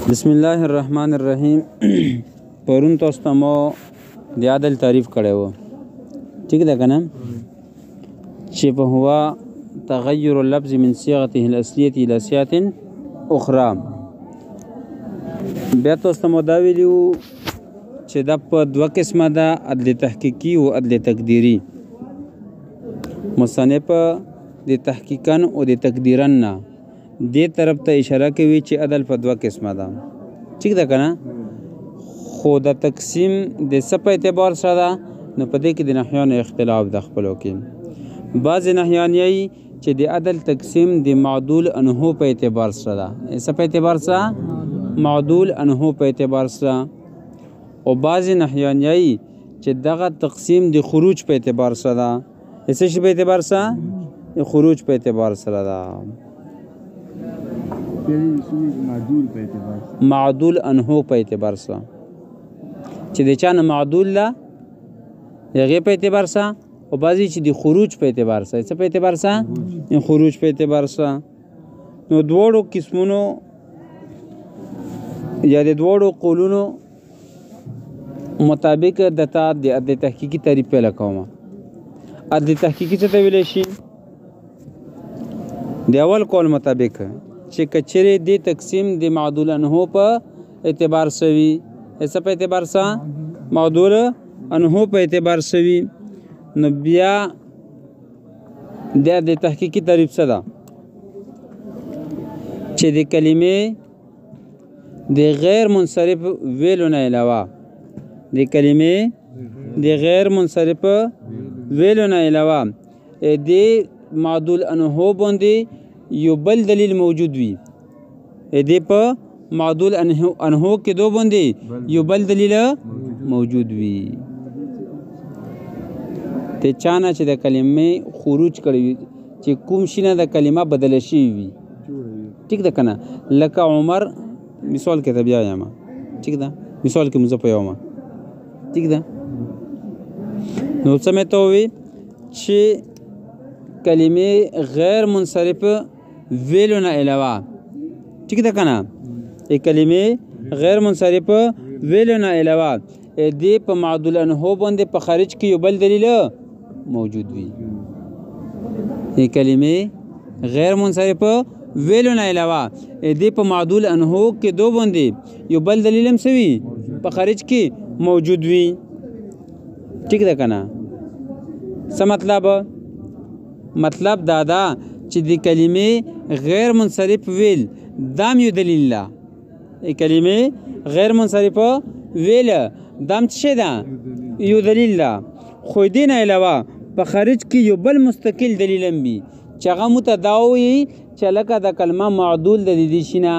بسم الله الرحمن الرحیم. پرون تاسو ته مو د عدل تعریف کړی و، ٹھیک ده که نه؟ چې په هو تغیر اللفظ من صيغته الاصلیه الى صيغه اخرى. بیا تاسو ته مو دا ویلي وو چې دا په دوه قسمه ده، عدل تحقیقي او عدل تقدیري. مصنف د تحقیقا او د تقدیرا نه دې طرف ته اشاره کوي چې عدل په دوه قسمه ده، ٹھیک ده که نه؟ خو د تقسیم د څه په اعتبار سره ده؟ نو په دې کې د نحیانو اختلاف د خپلو کې. بعضې نحیان یایي چې د عدل تقسیم د معدول انحو په اعتبار سره ده. څه په اعتبار سره؟ معدول انحو په اعتبار سره. او بعضې نحیان یایي چې دغه تقسیم د خروج په اعتبار سره ده. څه شي په اعتبار سره؟ د خروج په اعتبار سره ده. معدول انحو په اعتبار سره چې د چا نه معدول ده هغې په اعتبار سره، او بعضې چې د خروج په اعتبار سره. څه په اعتبار سره؟ خروج په اعتبار سره. نو دواړو قسمونو یا د دواړو قولونو مطابق دته د عدل تحقیقي تعریف پیله کوم. عدل تحقیقي څه ته ویلی شي؟ د اول قول مطابق چې کچرې د تقسیم د معدول انحو په اعتبار سوي. څه په اعتبار سره؟ معدول انحو په اعتبار سوي. نو بیا د تحقیقي تعریف څه ده؟ چې د کلمې د غیر منصرف ویلو نه علاوه د کلمې د غیر منصرف ویلو نه علاوه د معدول انحو باندې یو بل دلیل موجود وي. دې په معدول انحو کې دو باندې یو بل دلیل موجود وي. ته چانه چې د کلمې خروج کړی وي، چې کوم شي نه د کلمه بدله شوې وي، ټیک ده که نه؟ لکه عمر مثال کې ته بیا یم، ټیک ده؟ مثال کې مزه په یوم، ټیک ده؟ نو څه مې ته ووي چې کلمې غیر منصرف ویلو نه علاوه، ٹھیک ده که نه؟ کلمې غیر منصرف ویلو نه علاوه دې په معدول انحو باندې په خارج کې یو بل دلیل موجود وي. کلمې غیر منصرف ویلو نه علاوه دې په معدول انحو کې دو باندې یو بل دلیل هم سوي په خارج کې موجود وي، ٹھیک ده که نه؟ څه مطلب؟ مطلب دا ده چې د کلمې غیر منصرف ویل دام یو دلیل ده. کلمې غیر منصرف ویل دام څه ده؟ یو دلیل ده. خو دې نه علاوه په خارج کې یو بل مستقل دلیل هم وي چې هغه موږ ته دا وایي چې لکه د کلمه معدول ده د دې شي نه،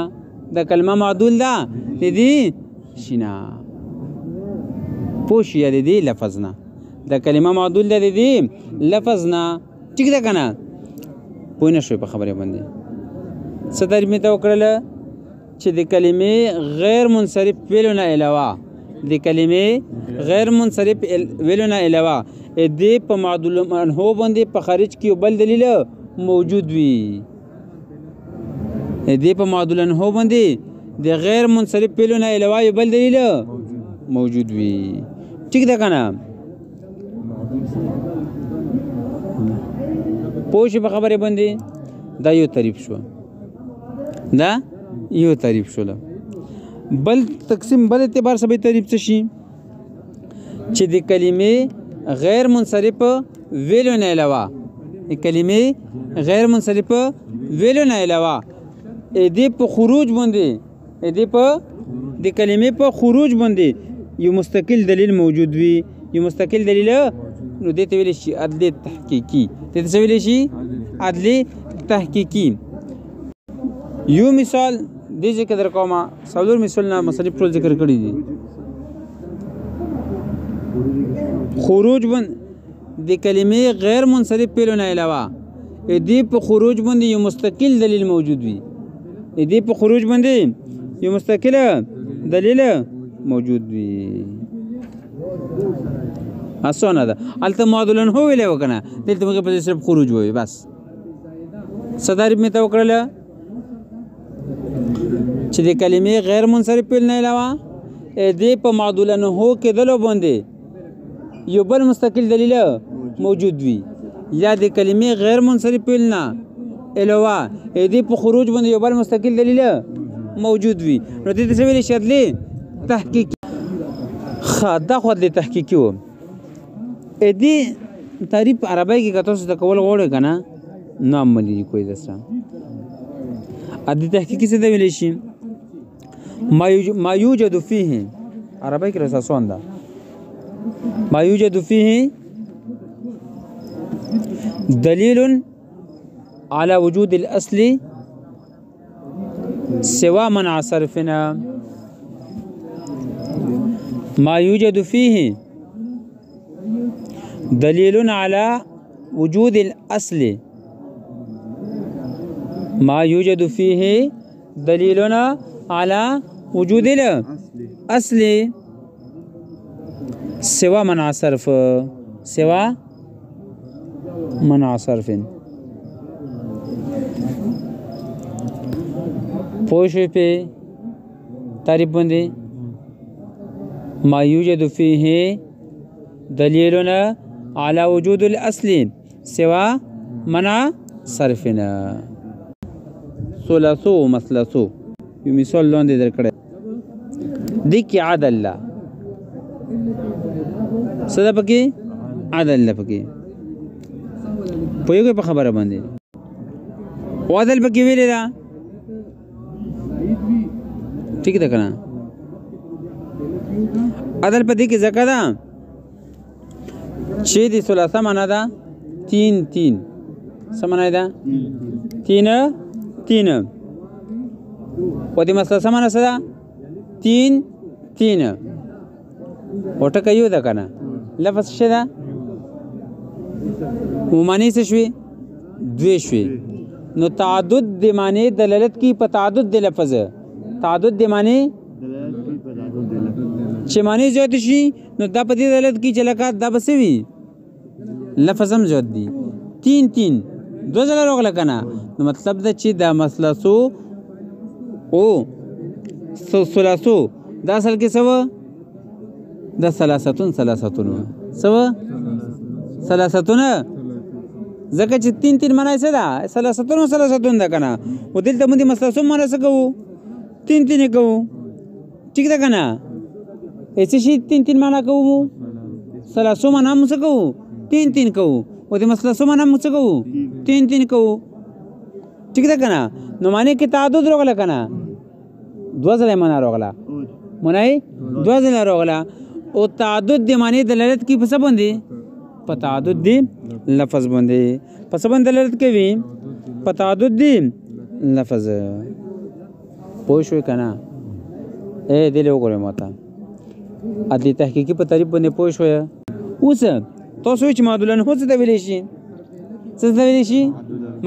د کلمه معدول ده د دې شي نه، پوه شو؟ یا د دې لفظ نه، د کلمه معدول ده د دې لفظ نه، ټیک ده که نه؟ پوه نه شوی په خبرې باندې؟ څه تعریف مې ته وکړله چې د کلمې غیر منصرف ویلو نه علاوه د کلمې غیر منصرف ویلو نه علاوه دې په معدول انحو باندې په خارج کې یو بل دلیل موجود وي. دې په معدول انحو باندې د غیر منصرف ویلو نه علاوه یو بل دلیل موجود وي، ټیک ده که نه؟ پوه شو په خبرې باندې؟ دا یو تعریف شو، دا یو تعریف شوله. بل تقسیم بل اعتبار سره تعریف څه شي؟ چې د کلمې غیر منصرف ویلو نه علاوه کلمې غیر منصرف ویلو نه علاوه دې په خروج باندې دې په د کلمې په خروج باندې یو مستقل دلیل موجود وي، یو مستقل دلیل، نو دې ته ویلی شي عدل تحقیقي. دې ته څه ویلی شي؟ عدل تحقیقي. یو مثال دې ځای کې در کومه، څلور مثالونه مصنف ټول ذکر کړي دي. خروج باندې د کلمې غیر منصرف ویلو نه علاوه دې په خروج باندې یو مستقل دلیل موجود وي. دې په خروج باندې یو مستقل دلیل موجود وي. اسانه ده. هلته معدول انحو ویلی و که نه؟ دلته موږ په صرف خروج ووایو بس. څه تعریف مې ته وکړله؟ چې د کلمې غیر منصرف فعل نه علاوه دې په معدول انه کېدلو باندې یو بل مستقل دلیل موجود وي یا د کلمې غیر منصرف فعل نه علاوه دې په خروج باندې یو بل مستقل دلیل موجود وي نو دې څه ویل شي عدلي تحقیق دا خو عدلي تحقیقي و دې تعریف عربی کې کتو څه کول غوړې کنه نام ملي کوئی دسه عدلي تحقیقي څه دی ویل شي ما يوجد فيه عربی کې رساسون ده ما يوجد فيه دليل على وجود الأصل سوى منع صرفنا ما يوجد فيه دليل على وجود الأصل ما يوجد فيه دليل على وجود الأصل سوى منع صرف سوى منع صرف پوشوی پہ تعریف بندی ما یوجد فیه دلیلنا على وجود الاصل سوا منع صرفنا ثلاثو مثلثو یو مثال لاندې درکړه دی کې عدل لا صدا پکې عدل لا پکې پوهیږئ په خبره باندې عدل پکې ویلې ده ٹھیک ده کنه عدل په دې کې ځکه ده چې د ثلاثه معنا ده 3 3 څه معنا ده 3 3 او د مثلثه معنا څه ده 3 3 او ټکه یو ده کنه لفظ څه ده معنی څه شوي دوی شوي نو تعدد د معنی دلالت کی په تعدد د لفظ تعدد د معنی چې معنی زیات شي نو دا په دې دلالت کی چې لکه دا بس وي لفظ هم زیات دي 3 3 دو ځله راغله کنه نو مطلب دا چې دا مثلثو او ثلاثو دا اصل کې څه دا ثلاثتون ثلاثتون څه ثلاثتون ځکه چې 3 3 معنی څه ده ثلاثتون ثلاثتون ده کنه او دلته موږ مثلثو معنی څه کوو 3 3 کوو ٹھیک ده کنه ایسے شي 3 3 معنی کوو ثلاثو معنی هم څه کوو 3 3 کوو او د مثلثو معنی هم څه کوو 3 3 کوو ٹھیک ده کنه نو معنی کې تعدد راغله کنه دو ځله معنی راغله معنی دو ځله راغله او تعدد د معنی دلالت کی په څه باندې په تعدد دی لفظ باندې په څه باندې دلالت کوي په تعدد دی لفظ پوه شوې کنه دې له وګورئ ماته عدلي تحقیقي په تعریف باندې پوه شوې اوس تاسو چې معدول انه څه ته ویلی شي څه ته ویلی شي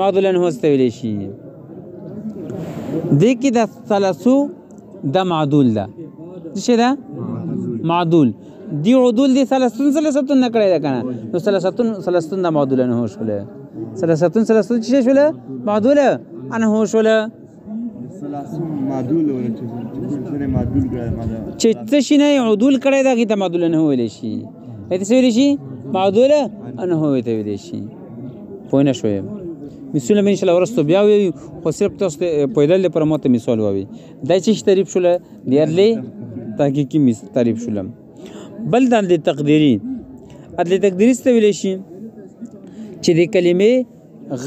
معدول انه څه ته ویلی شي دې کې د ثلاثو د معدول ده څه ده معدول دی عدول دی ثلاثتون نه کړی ده کنه نو ثلاثتون د معدول انه شوله ثلاثتون چې شوله معدول انه شوله چې څه شي نه عدول کړی ده کې معدول انه ویلی شي څه ویلی شي معدول انه ته ویلی شي پوه نه شوی مثال ان شاء الله ورستو بیا وي خو صرف تاسو پیدل پر ماته مثال ووي دای چې تعریف شوله دیارلی تحقیقي تعریف شوله بل د عدل تقدیری څه ویلی شي چې د کلمې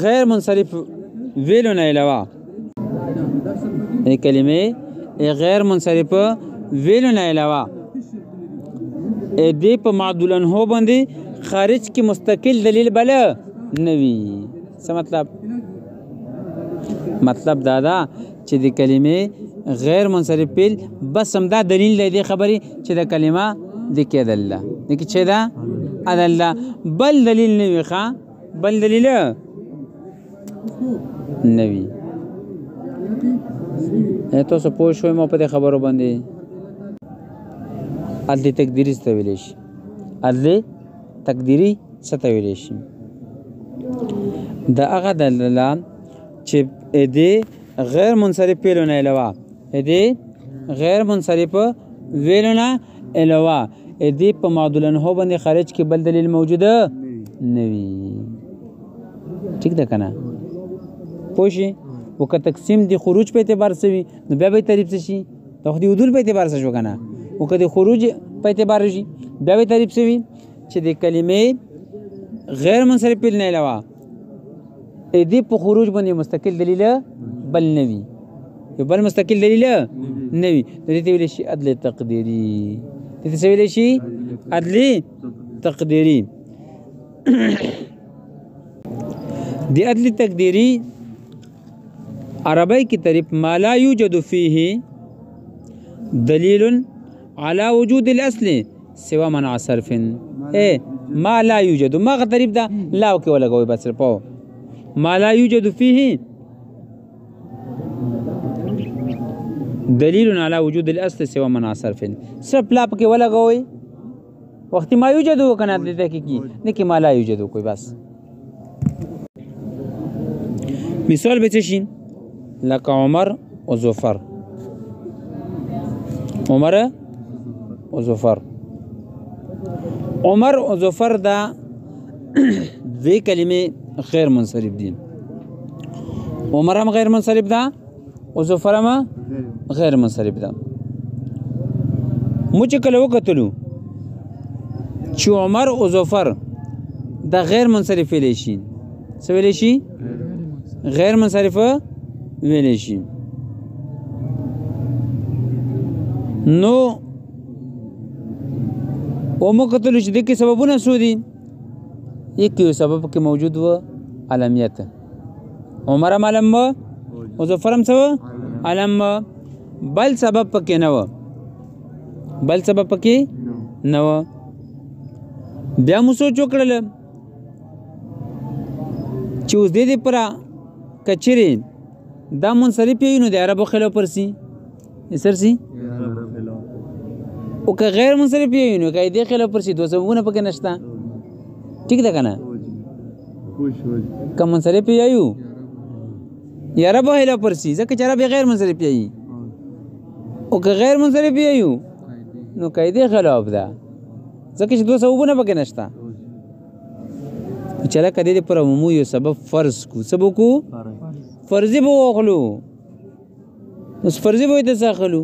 غیر منصرف ویلو نه علاوه د کلمې غیر منصرف ویلو نه علاوه دې په معدول انه باندې خارج کې مستقل دلیل بل نه وي څه مطلب دا ده چې د کلمې غیر منصرف فعل بس همدا دلیل دی خبرې چې د کلمه د کې ادله د کې چې دا ادله بل دلیل نه وي ښه بل دلیل نه وي تاسو پوه شوئ ما په دې خبرو باندې عدل تقدیری څه ویلی شي عدل تقدیری څه ته ویلی شي د هغه دلیل چې د غیر منصرف فعلونه علاوه دې غیر منصرف ویلو نه علاوه دې په معدول انه باندې خارج کې بل دلیل موجوده نه وي ٹھیک ده کنه پوه شئ وکه تقسیم د خروج په اعتبار سوي نو بیا به تعریف شي د خو د عدول په اعتبار شو کنه وکه د خروج په اعتبار شي بیا به تعریف شوي چې د کلمې غیر منصرف نه علاوه دې په خروج باندې مستقل دلیل بل نه وي یو بل مستقل دلیل نه وي د دې ویل شي عدل تقديري د دې ویل شي عدل تقديري د عدل تقديري عربی کی طرف ما لا یوجد فيه دلیل على وجود الاصل سوا منع صرف ما لا یوجد ما غ طریف دا لاو کې ولګوي بس په ما لا یوجد فيه دلیل على وجود الاصل سوا منع صرف صرف لا پکې ولګوي وخت ما یوجد کنه د تحقیقي نه کې ما لا یوجد کوئی بس مثال به شي لك عمر وزفر عمر وزفر عمر وزفر دا دوی کلمې غیر منصرف دي عمر هم غیر منصرف ده وزفر هم غیر منصرف ده مو چې کله وکتلو چې عمر وزفر دا غیر منصرف ویلی شي څه ویلی شي غیر منصرف ویلی شي نو ومو کتلو چې دغه سببونه څه دي یک یو سبب کې موجود و علمیت عمر علم و مظفر څه علم بل سبب پکې نه و بل سبب پکې نه و بیا مو سوچ وکړل چې اوس دې پره کچری دا منصرف یې نو د عربو خلاف پرسي سرسي او که غیر منصرف یې نو که دې خلاف پرسي دوه سببونه پکې نشته ٹھیک ده کنه که منصرف یې یو یا عربو خلاف پرسي ځکه چې عرب غیر منصرف یې او که غیر منصرف یې یو نو که دې خلاف ده ځکه چې دوه سببونه پکې نشته چې لکه دې پر عمومي یو سبب فرض کو سبب کو فرضي به واخلو اوس فرضي به د ساخلو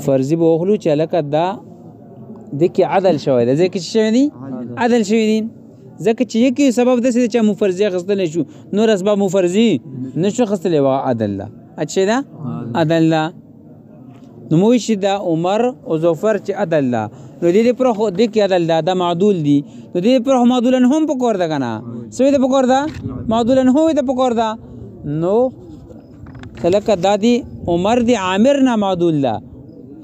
فرضي به واخلو چې لکه دا د کې عدل شوی دی ځکه چې شوی دی عدل شوی دی ځکه چې یکی سبب د چې مفرضي غستل شو نور اسباب مفرضي نشو غستل و عدل لا اچھا دا عدل لا نو مو شي دا عمر او ظفر چې عدل لا نو دې پر خو د کې عدل دا معدول دي نو دې پر معدولن هم پکور دا کنه سوی د پکور دا معدولن هو د پکور دا نو کلک دادی عمر دی عامر نه معدول لا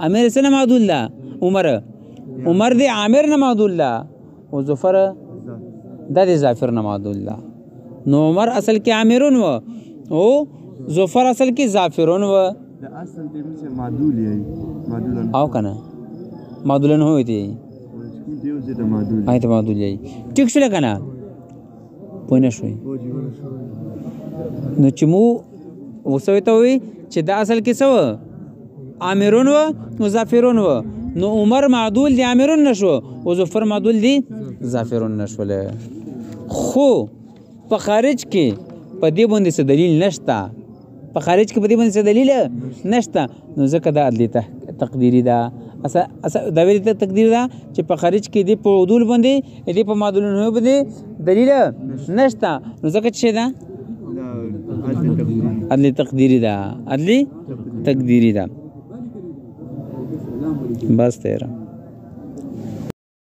عامر سره معدول لا عمر دی عامر نه معدول لا او ظفر د ظافر نه معدول لا نو عمر اصل کې عامرون و او ظفر اصل کې ظافرون و د اصل دې څه معدول یې معدولن او کنه معدولن هو دی دیو چې د معدول آیت معدول یې ټیک شو کنه پوه نه شوي نو چې مو وسوي ته وي چې دا اصل کې څه و عامرون و ظافرون و نو عمر معدول دی عامرون نشو او ظفر معدول دی ظافرون نشول خو په خارج کې په دې باندې څه دلیل نشته په خارج کې په دې باندې څه دلیل نشته نو ځکه دا عدل تقديري ده دا ویل تقدیر ده چې په خارج کې دی په عدول باندې دی په معدولونو باندې دلیل نشته نو ځکه چې ده عدل تقديري ده عدل تقديري ده بس تیرا